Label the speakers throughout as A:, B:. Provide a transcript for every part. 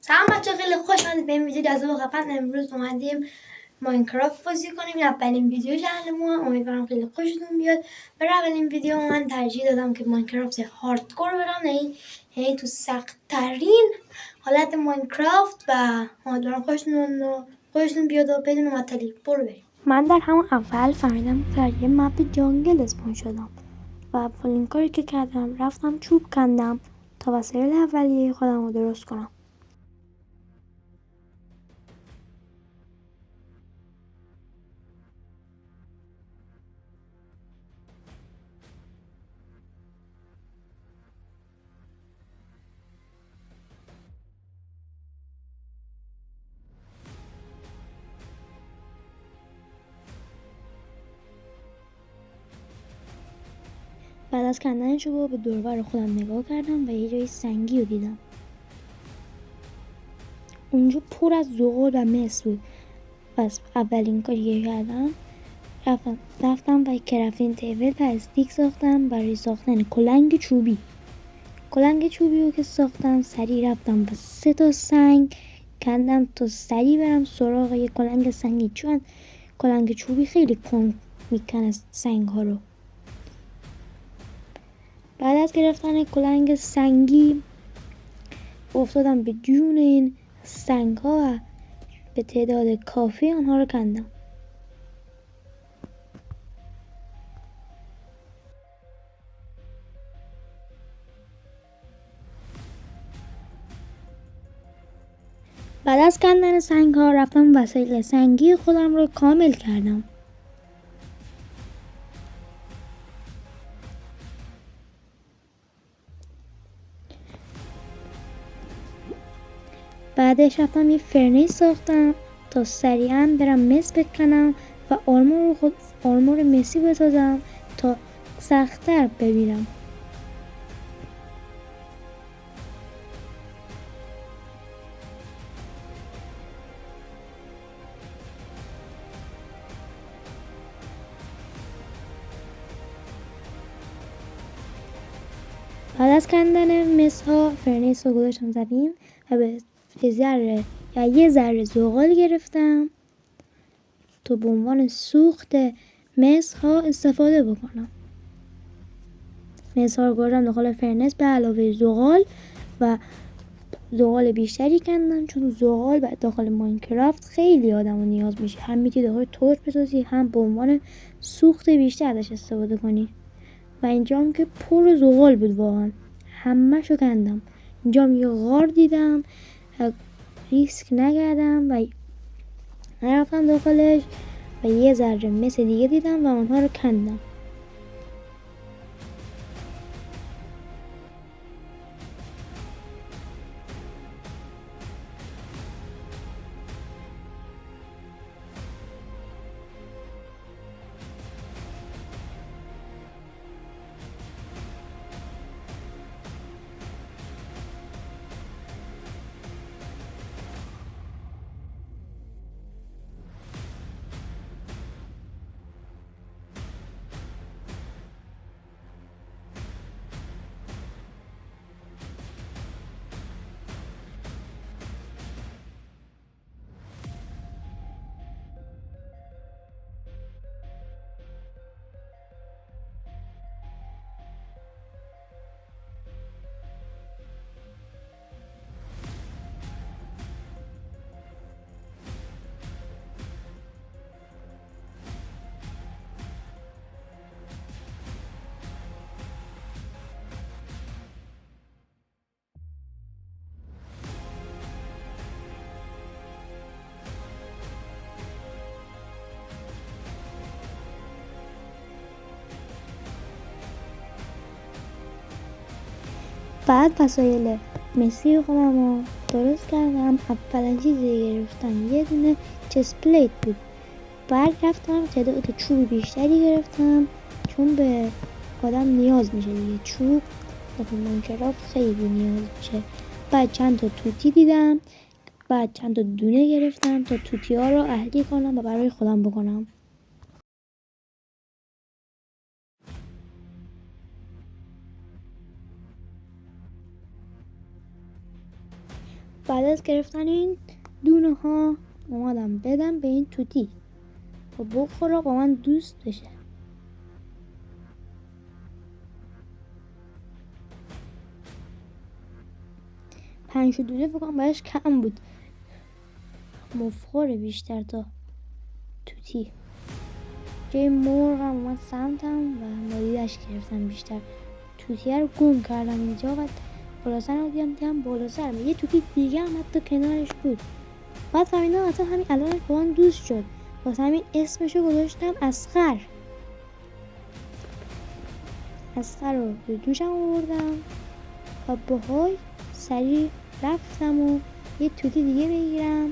A: سلام بچه، خیلی خوش آمدید به این ویدیو جذاب و خفن. امروز اومدیم ماینکرافت بازی کنیم. این اولین ویدیو چنلمون، امیدوارم خیلی خوشتون بیاد. برای اولین ویدیو من ترجیح دادم که ماینکرافت هاردکور برم، یعنی تو سخت ترین حالت ماینکرافت، و امیدوارم خوشتون بیاد و بدون معطلی برو بریم. من در همون اول فهمیدم که در یه مپ جنگل اسپون شدم و اولین کاری که کردم رفتم چوب کندم تا وسایل اولیه خودم رو درست کنم. بعد از کندن چوب به دور و بر خودم نگاه کردم و یه جای سنگی رو دیدم. اونجا پر از زغال و مس بود. پس اولین کاری که کردم رفتم و کرافتینگ تیبل و استیک ساختم برای ساختن کلنگ چوبی. کلنگ چوبی رو که ساختم سریع رفتم و 3 تا سنگ کندم تا سریع برم سراغ یه کلنگ سنگی، چون کلنگ چوبی خیلی کند میکنه سنگ ها رو. بعد از گرفتن کلنگ سنگی افتادم به جون این سنگ ها و به تعداد کافی آنها رو کندم. بعد از کندن سنگ ها رفتم وسایل سنگی خودم رو کامل کردم. بعدش رفتم یه فرنیس ساختم تا سریعا برم مس بکنم و آرمور مسی بسازم تا سخت‌تر ببینم. بعد از کندن مس ها فرنیس رو گذاشتم زمین و به یه ذره زغال گرفتم تا به عنوان سوخت مس ها استفاده بکنم. مس ها رو گذاشتم داخل فرنس به علاوه زغال و زغال بیشتری کندم، چون زغال داخل ماینکرافت خیلی آدمو نیاز میشه. هم میتونی داخل تورچ بسازی، هم به عنوان سوخت بیشتر ازش استفاده کنی. و اینجا هم که پر زغال بود، واقعا همه‌شو کندم. اینجا هم یه غار دیدم، ریسک نکردم و رفتم داخلش و یه ذره مس دیگه دیدم و اونها رو کندم. بعد وسایل مسی خودم رو درست کردم. اولین چیزی گرفتم یه دونه چست پلیت بود. بعد رفتم تعداد چوب بیشتری گرفتم، چون به آدم نیاز میشه دیگه. چوب در ماینکرافت خیلی نیاز میشه. بعد چند تا توتی دیدم، بعد چند تا دونه گرفتم تا توتی ها رو اهلی کنم و برای خودم بکنم. بعد از گرفتن این دونه ها اومدم بدم به این توتی و بخوره با من دوست بشه. پنج دونه فکر کنم براش کم بود، مفخوره بیشتر تا توتی. جای مرغ هم اومد سمتم و مالیدش گرفتم بیشتر. توتیه رو گم کردم اینجا و بالا سرم رو دیدم بالا سرم یه توتی دیگه هم حتی کنارش بود. بعد فهمیدم اصلا همین الانش با من دوست شد، واسه همین اسمشو گذاشتم اصغر. اصغر رو به دوشم آوردم و باهای سریع رفتم و یه توتی دیگه بگیرم.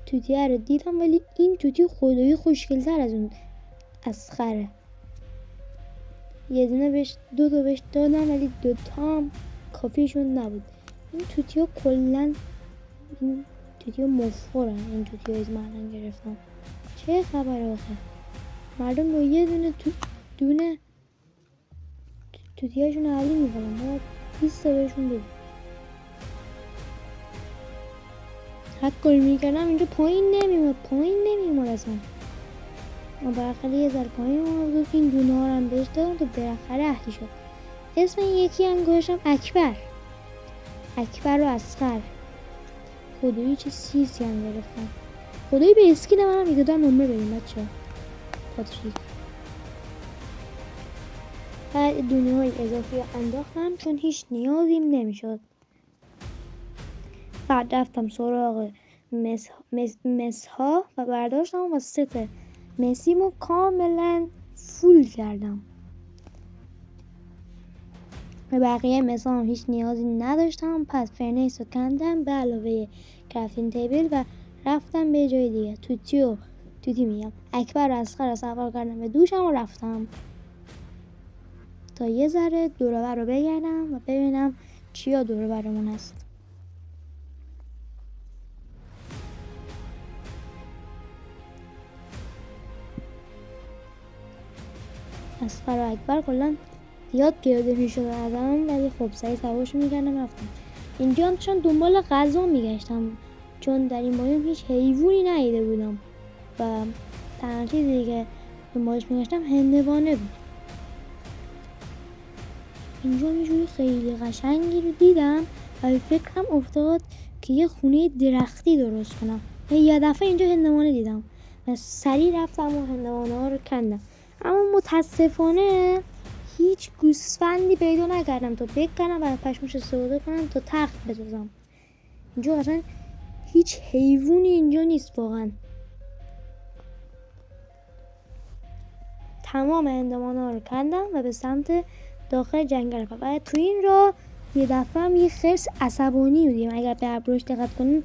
A: توتیه رو دیدم ولی این توتی خدایی خوشگل‌تر از اون اصغره. یه دونه بهش دو تا بهش دادم ولی دوتا هم کافیشون نبود. این توتی ها کلن این توتی ها مفخورن. این توتی ها از مردم گرفتم. چه خبره آخه مردم با یه دونه توتی هاشون علی میکنم. ما 20 تا بهشون بدیم. هر کاری میکردم اینجا پایین نمیماد اصلا. ما بالاخره یه ذره پایین اومد که این دونه ها رو هم بهش دادم تا بالاخره اهلی شد. اسم این یکی هم گذاشتم اکبر و اصغر. خدایی چه سیزی هم گرفتم. خدایی به اسکین منم میدادم نمره بریم بچه ها. پاتریک بعد دونه های اضافی رو انداختم چون هیچ نیازیم نمیشد. بعد رفتم سراغ مسها و برداشتم و 3 تا مسیمو کاملا فول کردم. به بقیه مسام هیچ نیازی نداشتم، پس فرنیس رو کندم به علاوه کرافتینگ تیبل و رفتم به جای دیگه. توتی میگم اکبر و اصغر رو سوار کردم به دوشم و رفتم تا یه ذره دور و بر رو بگردم و ببینم چیا دور و برمون هست. اصغر و اکبر کلا زیاد پیاده میشد آدم، ولی خب سعی سوارشون میکردم رفتم. اینجا هم چون دنبال غذا میگشتم چون در این بایوم هیچ حیوانی ندیده بودم و تنها چیزی که دنبالش میگشتم هندوانه بود. اینجا یه جوری خیلی قشنگی رو دیدم و به فکرم افتاد که یه خونه درختی درست کنم. یه دفعه اینجا هندوانه دیدم و سریع رفتم و هندوانه ها رو کندم، اما متاسفانه هیچ گوسفندی پیدا نکردم تا بکنم و پشمش استفاده کنم تا تخت بسازم. اینجا اصلا هیچ حیوانی اینجا نیست واقعا. تمام هندوانه ها رو کندم و به سمت داخل جنگل رفتم. و تو این راه یه دفعه هم یه خرس عصبانی بودیم. اگر به ابروش دقت کنیم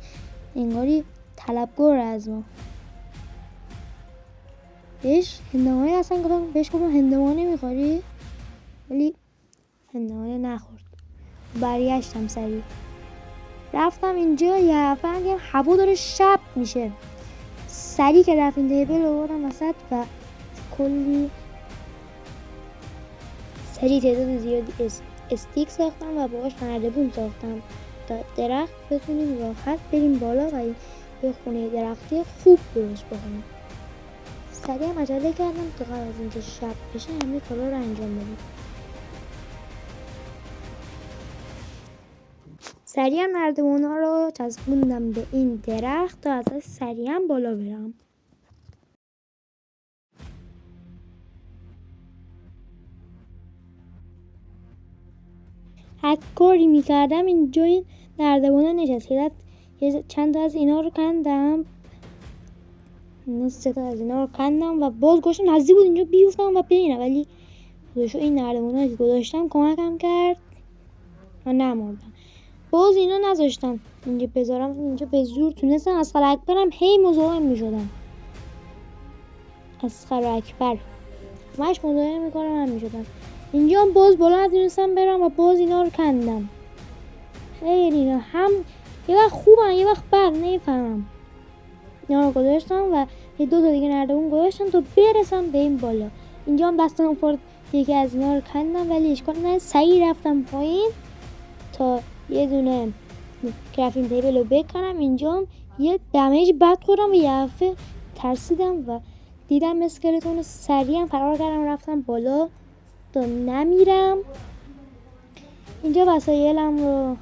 A: انگاری طلبگار از ما. بهش هندوانه اصلا گفتم هندوانه میخوری؟ ولی هندوانه نخورد. برگشتم سریع رفتم اینجا. یه دفعه دیدم هوا داره شب میشه. سریع که رفتیم تیبل رو بردم وسط و کلی سریع تعداد زیادی استیک ساختم و باهاش نردبون ساختم تا درخت بتونیم راحت بریم بالا و یه خونه درختی خوب درست بکنیم. سریع هم عجله کردم تا قبل از اینکه شب بشه همه کارا رو انجام بدیم. سریع هم نردبونا رو چسبوندم به این درخت تا ازش سریع بالا برم. هر کاری میکردم اینجا این نردبونا نشست. چند تا از اینا رو کندم. 3 تا از اینا رو کندم و باز گوشم نزدیک بود اینجا بیفتم و ببینم، ولی خودشو این نردبونا که گذاشتم کمکم کرد و نمردم. باز اینا نذاشتن اینجا بذارم. اینجا به زور تونستم اصغر اکبرم هی مزاحم میشدم. اصغر اکبر همش مزاحم میکنم هم میشدم. اینجا هم باز بالا نتونستم برم و باز اینا رو کندم. خیلی اینا هم یه وقت خوبن یه وقت بد، نمیفهمم. اینا رو گذاشتم و یه دو تا دیگه نردبون گذاشتم تا برسم به این بالا. اینجا هم دستم خورد یکی از اینا رو کندم، ولی اشکال نداره. سریع رفتم پایین تا یه دونه کرافینگ تیبل رو بکنم. اینجا هم یه دمیج بد خوردم و یه دفعه ترسیدم و دیدم اسکلتون رو. سریعا فرار کردم رفتم بالا تا نمیرم. اینجا وسایلم رو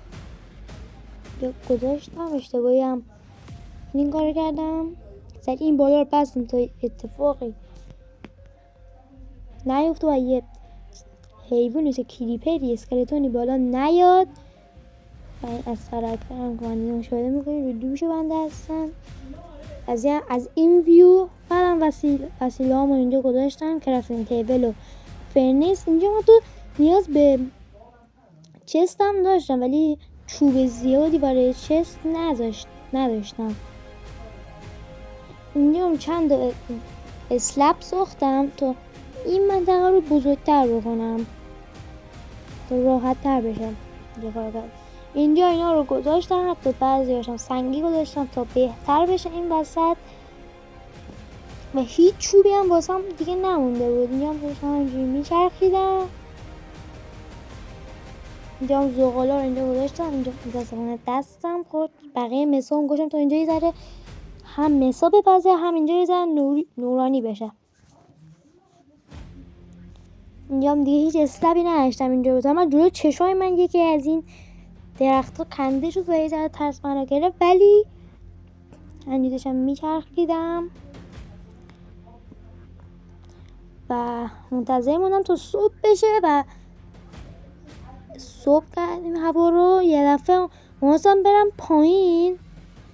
A: گذاشتم، اشتباهی هم این کار کردم. سریع این بالا رو بستم تا اتفاقی نیفته و یه حیوان مثل کریپری اسکلتونی بالا نیاد و این از سرک برم که من مشاهده میکنیم رو دوش بنده هستن. از این ویو برم وسیله هامو اینجا گذاشتم، کرافینگ تیبل و فرنیس. اینجا ما تو نیاز به چست هم داشتم ولی چوب زیادی برای چست نداشتم. اینجا هم چند اسلپ ساختم تا این منطقه رو بزرگتر بکنم تا راحت تر بشه. اینجا اینا رو گذاشتم، حتی بعضی هاشم سنگی گذاشتم تا بهتر بشه این وسط و هیچ چوبی هم واسم دیگه نمونده بود. اینجا هم داشتم اینجوری میچرخیدم. اینجا هم زغالا رو اینجا گذاشتم. اینجا دستم خورد بقیه مسا هم گذاشتم تا اینجا یه ذره هم مسا بپزه هم اینجا یه ذره نورانی بشه. اینجا هم دیگه هیچ اسلبی نداشتم اینجا بزنم. من جلو چشای من یکی از این درخت‌ها کنده شد و یه ذره ترس من رو گرفت، ولی اینجا داشتم میچرخیدم و منتظر موندم تا صبح بشه و صبح کردیم هوا رو. یه دفعه موندم برم پایین.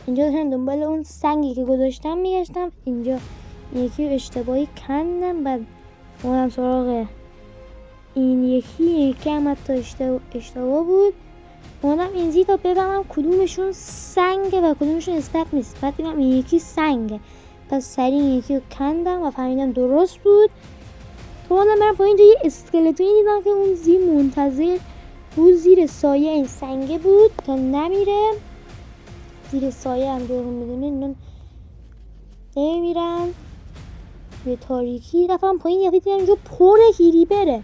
A: اینجا داشتم دنبال اون سنگی که گذاشتم میگشتم. اینجا یکی اشتباهی کندم و موندم سراغ این یکی هم حتی اشتباه بود. موندم اینجی تا بفهمم کدومشون سنگه و کدومشون استق نیست. بعد دیدم این یکی سنگه، پس سریع این یکی رو کندم و فهمیدم درست بود. تو موندم برم پایین. اینجا یه اسکلتونی دیدم که اون منتظر بود زیر سایه این سنگه بود تا نمیره. زیر سایه هم جورم میدونه نمیرن به تاریکی. رفتم پایین یه دیدم اینجا پر کریپره.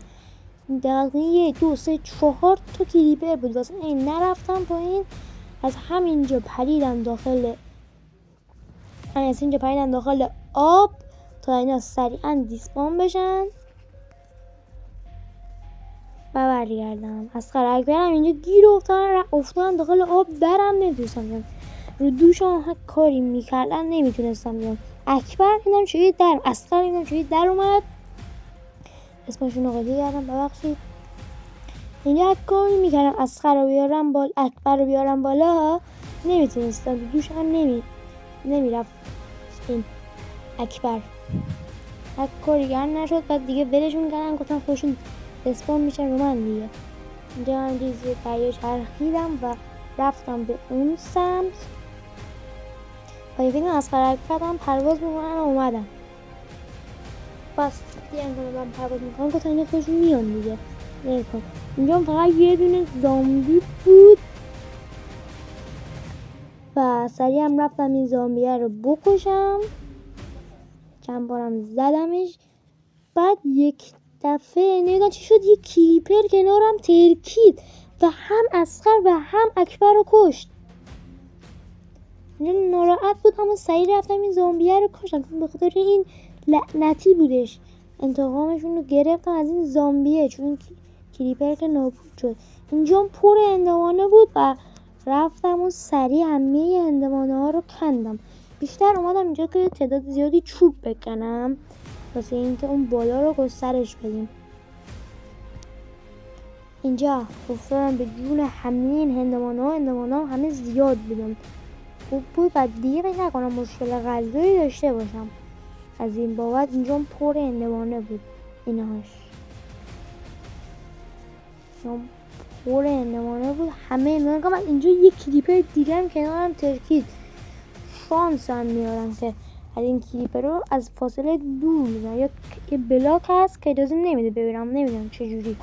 A: دقیقا 1 2 3 4 تا کریپر بود. واسه این نرفتم پایین. از همینجا پریدم داخل آب تا اینا سریعا دیسپان بشن و برگردم. از اکبرم اینجا گیر افتادم داخل آب. برم نمیتونستم رو دوشم کاری میکردم نمیتونستم بیام. اکبر اینم چوی در اصلا اینم چوی در اومد. اسمشون رو قاطی کردم ببخشید. اینجا کاری میکردم اکبر رو بیارم بالا نمیتونستم. دوشم نمیرفت این اکبر. کاری گرم نشد. بعد دیگه ولشون کردم، گفتم خودشون اسپان میشن رو من دیگه. اینجا هم دیگه دریا چرخیدم و رفتم به اون سمت و یه از اکبرم پرواز میکنن و اومدم. بس دیگه من پرواز میکنم گفتم اینه خودشون میان دیگه نکن. اینجا فقط یه دونه زامبی بود و سریع هم رفتم این زامبیه رو بکشم. چند بارم زدمش. بعد یک دفعه نمیدونم چی شد یه کریپر کنارم ترکید و هم اصغر و هم اکبر رو کشت. اینجا ناراحت بود اما سریع رفتم این زامبیه رو کشتم. به خاطر این لعنتی بودش انتقامشون رو گرفتم از این زامبیه، چون کریپر که نابود شد. اینجا پر هندوانه بود و رفتم و سریع همه هندوانه ها رو کندم. بیشتر اومدم اینجا که تعداد زیادی چوب بکنم واسه اینکه اون بالا رو گسترش بدیم. اینجا افتادم به جون همه این هندوانه ها همه زیاد بودم. خوب بود و دیگه فکر نکنم مشکل غذایی داشته باشم. از این بابت اینجا پر هندوانه بود. اینهاش پر هندوانه بود همه هندوانه. من اینجا یک کریپر دیگه هم کنارم ترکید. شانس هم میارم که از این کلیپ رو از فاصله دور میزنم، یا یه بلاک هست که اجازه نمیده ببرم، نمیدونم چجوری.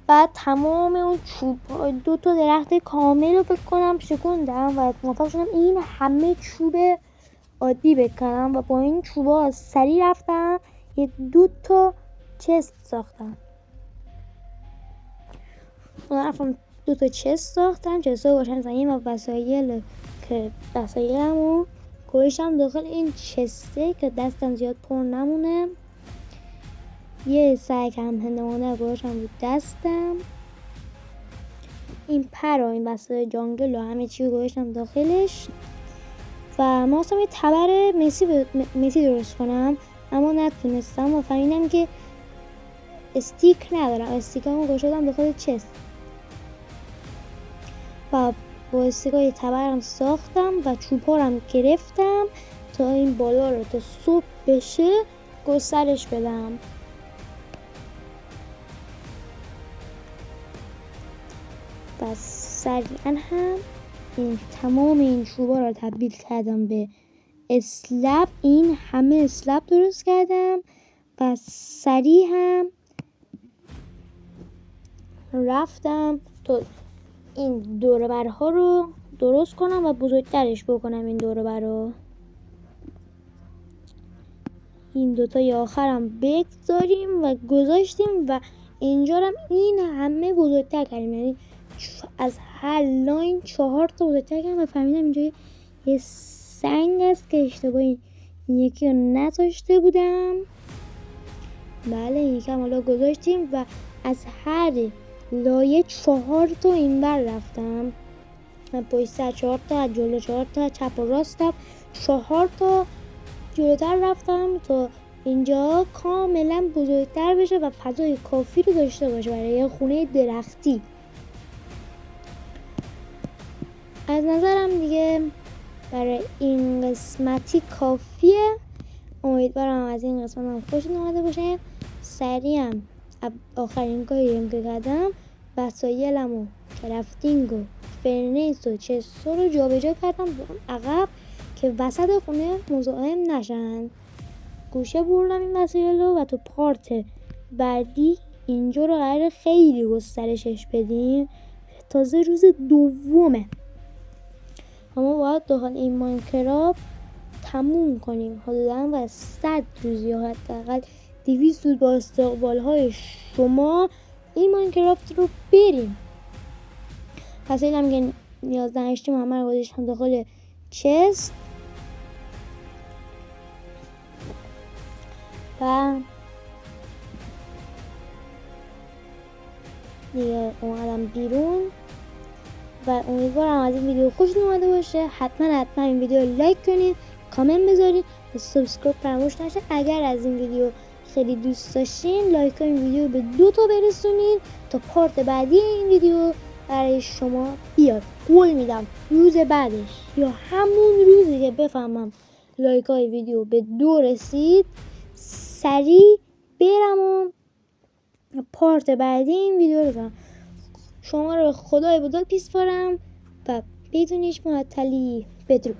A: بعد تمام اون چوب 2 تا درخت کامل رو فکر کنم شکوندم و موفق شدم این همه چوب عادی بکنم و با این چوبا سریع رفتم 2 تا چست ساختم. رفتم 2 تا چست ساختم، چستا باشن زمین و وسایل که وسایلمو گوشتم داخل این چسته که دستم زیاد پر نمونه. یه سگ هم هندوانه گوشتم رو دستم. این پر و این وسایل جانگل و همه چی گوشتم داخلش و ما اصلا یه تبر مسی درست کنم، اما نتونستم و فهمیدم که استیک ندارم. استیکامو گوشتم داخل چست و با استیکا یه تبرم ساختم و چوبارم گرفتم تا این بالا رو تا صبح بشه گسترش بدم. و سریعا هم این تمام این چوبا رو تبدیل کردم به اسلب. این همه اسلب درست کردم و سریع هم رفتم تا این دوربرها رو درست کنم و بزرگترش بکنم. این دوربر رو این دوتای آخرم بگذاریم و گذاشتیم و اینجا هم این همه بزرگتر کردیم، یعنی از هر لاین 4 تا بزرگتر کردیم و فهمیدم اینجا یه سنگ است که اشتباهی این یکی رو نذاشته بودم. بله این یکی هم حالا گذاشتیم و از هر لایه 4 تا این بر رفتم. من پشت سر 4 تا، از جلو 4 تا، چپ و راستم 4 تا جلوتر رفتم تا اینجا کاملا بزرگتر بشه و فضای کافی رو داشته باشه برای یه خونه درختی. از نظرم دیگه برای این قسمتی کافیه. امیدوارم از این قسمت هم خوشتون اومده باشه. سریعا آخرین کاری که کردم وسایلمو کرافتینگ و فرنیس و چستا رو جابجا کردم عقب که وسط خونه مزاحم نشن. گوشه بردم این وسایل رو و تو پارت بعدی اینجا رو قراره خیلی گسترشش بدیم. تازه روز دومه اما باید داخل این ماینکرافت تموم کنیم حدوداً و 100 روز یا حداقل 200 روز با استقبال‌های شما این ماینکرافت رو بریم. پس اینم که 11 محمد رو گذاشتم داخل چست و دیگه اومدم بیرون و امیدوارم از این ویدیو خوشتون اومده باشه. حتما این ویدیو رو لایک کنید، کامنت بذارید و سابسکرایب فراموش نشه. اگر از این ویدیو خیلی دوست داشتین لایک این ویدیو به 2 تا برسونید تا پارت بعدی این ویدیو برای شما بیاد. قول میدم روز بعدش یا همون روزی که بفهمم لایک های ویدیو به 2 رسید سریع برم و پارت بعدی این ویدیو رو کنم. شما رو به خدای بزرگ میسپارم و بدون هیچ معطلی بدرود.